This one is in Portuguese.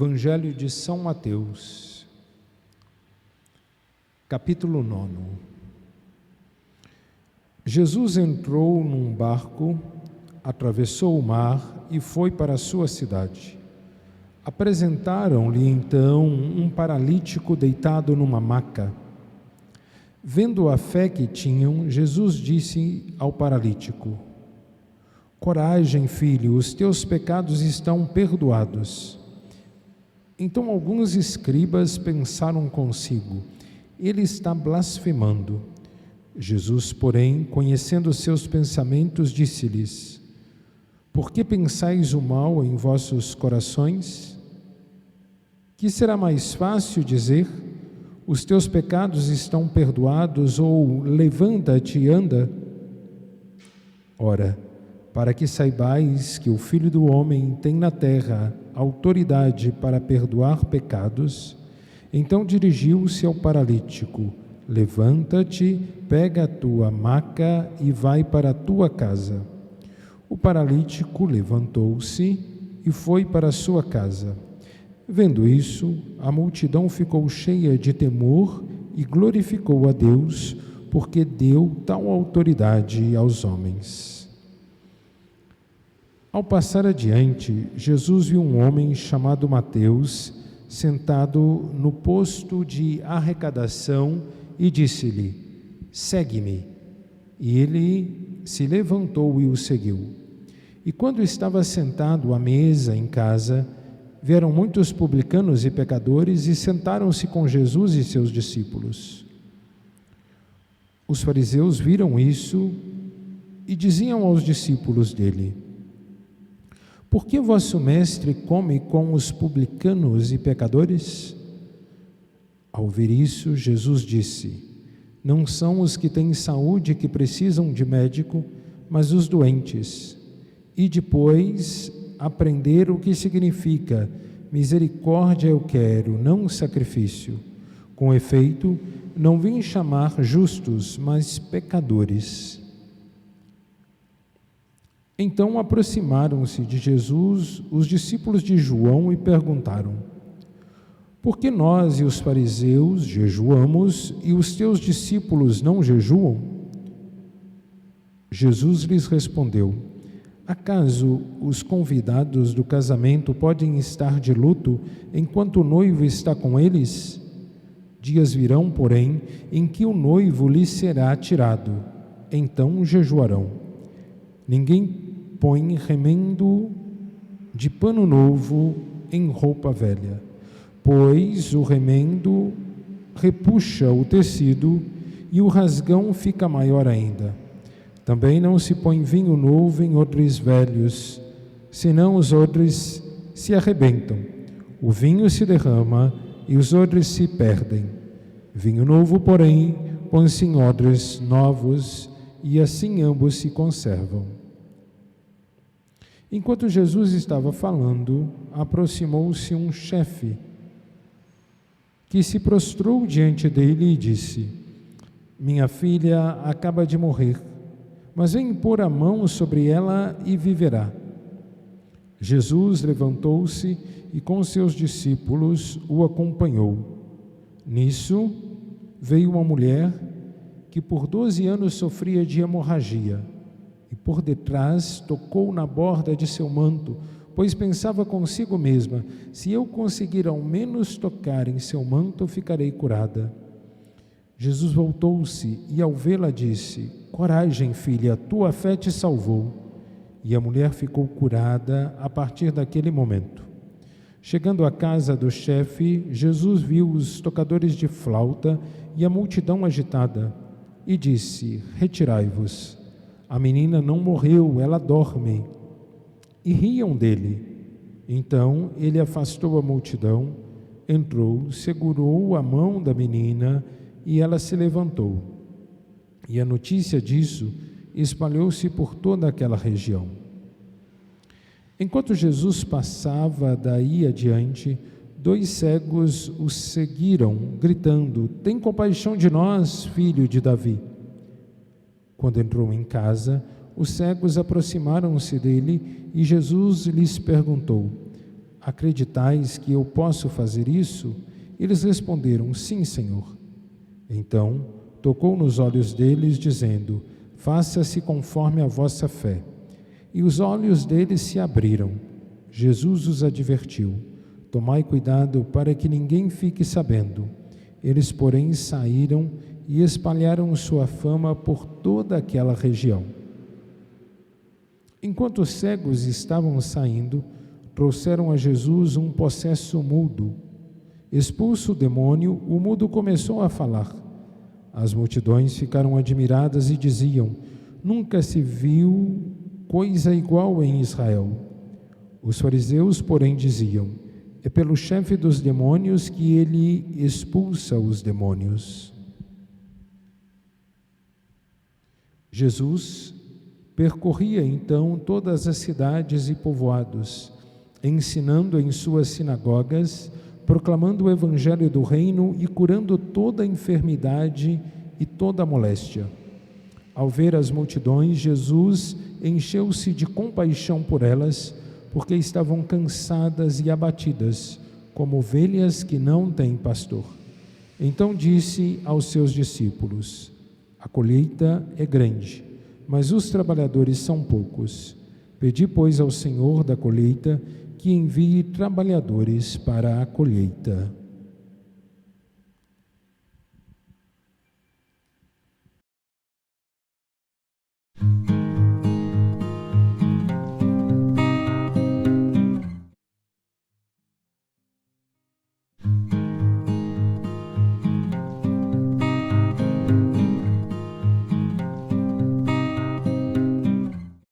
Evangelho de São Mateus, capítulo 9. Jesus entrou num barco, atravessou o mar e foi para a sua cidade. Apresentaram-lhe então um paralítico deitado numa maca. Vendo a fé que tinham, Jesus disse ao paralítico: "Coragem, filho, os teus pecados estão perdoados." Então alguns escribas pensaram consigo: ele está blasfemando. Jesus, porém, conhecendo seus pensamentos, disse-lhes: "Por que pensais o mal em vossos corações? Que será mais fácil dizer: os teus pecados estão perdoados, ou levanta-te e anda? Ora, para que saibais que o Filho do Homem tem na terra autoridade para perdoar pecados, então dirigiu-se ao paralítico: levanta-te, pega a tua maca e vai para a tua casa. O paralítico levantou-se e foi para a sua casa. Vendo isso, a multidão ficou cheia de temor e glorificou a Deus, porque deu tal autoridade aos homens. Ao passar adiante, Jesus viu um homem chamado Mateus sentado no posto de arrecadação e disse-lhe: "Segue-me." E ele se levantou e o seguiu. E quando estava sentado à mesa em casa, vieram muitos publicanos e pecadores e sentaram-se com Jesus e seus discípulos. Os fariseus viram isso e diziam aos discípulos dele: "Por que vosso mestre come com os publicanos e pecadores?" Ao ouvir isso, Jesus disse: "Não são os que têm saúde que precisam de médico, mas os doentes. E depois aprender o que significa: misericórdia eu quero, não sacrifício. Com efeito, não vim chamar justos, mas pecadores." Então aproximaram-se de Jesus os discípulos de João e perguntaram: "Por que nós e os fariseus jejuamos e os teus discípulos não jejuam?" Jesus lhes respondeu: "Acaso os convidados do casamento podem estar de luto enquanto o noivo está com eles? Dias virão, porém, em que o noivo lhes será tirado, então jejuarão. Ninguém põe remendo de pano novo em roupa velha, pois o remendo repuxa o tecido e o rasgão fica maior ainda. Também não se põe vinho novo em odres velhos, senão os odres se arrebentam, o vinho se derrama e os odres se perdem. Vinho novo, porém, põe-se em odres novos, e assim ambos se conservam." Enquanto Jesus estava falando, aproximou-se um chefe, que se prostrou diante dele e disse: "Minha filha acaba de morrer, mas vem pôr a mão sobre ela e viverá." Jesus levantou-se e com seus discípulos o acompanhou. Nisso veio uma mulher que por 12 anos sofria de hemorragia e por detrás tocou na borda de seu manto, pois pensava consigo mesma: se eu conseguir ao menos tocar em seu manto, ficarei curada. Jesus voltou-se e ao vê-la disse: "Coragem, filha, tua fé te salvou." E a mulher ficou curada a partir daquele momento. Chegando à casa do chefe, Jesus viu os tocadores de flauta e a multidão agitada e disse: "Retirai-vos. A menina não morreu, ela dorme." E riam dele. Então ele afastou a multidão, entrou, segurou a mão da menina e ela se levantou. E a notícia disso espalhou-se por toda aquela região. Enquanto Jesus passava daí adiante, 2 cegos o seguiram, gritando: "Tem compaixão de nós, filho de Davi." Quando entrou em casa, os cegos aproximaram-se dele e Jesus lhes perguntou: acreditais que eu posso fazer isso? Eles responderam: sim, Senhor. Então tocou nos olhos deles, dizendo: faça-se conforme a vossa fé. E os olhos deles se abriram. Jesus os advertiu: tomai cuidado para que ninguém fique sabendo. Eles, porém, saíram e espalharam sua fama por toda aquela região. Enquanto os cegos estavam saindo, trouxeram a Jesus um possesso mudo. Expulso o demônio, o mudo começou a falar. As multidões ficaram admiradas e diziam: nunca se viu coisa igual em Israel. Os fariseus, porém, diziam: é pelo chefe dos demônios que ele expulsa os demônios. Jesus percorria então todas as cidades e povoados, ensinando em suas sinagogas, proclamando o evangelho do reino e curando toda a enfermidade e toda a moléstia. Ao ver as multidões, Jesus encheu-se de compaixão por elas, porque estavam cansadas e abatidas, como ovelhas que não têm pastor. Então disse aos seus discípulos: a colheita é grande, mas os trabalhadores são poucos. Pedi, pois, ao Senhor da colheita que envie trabalhadores para a colheita.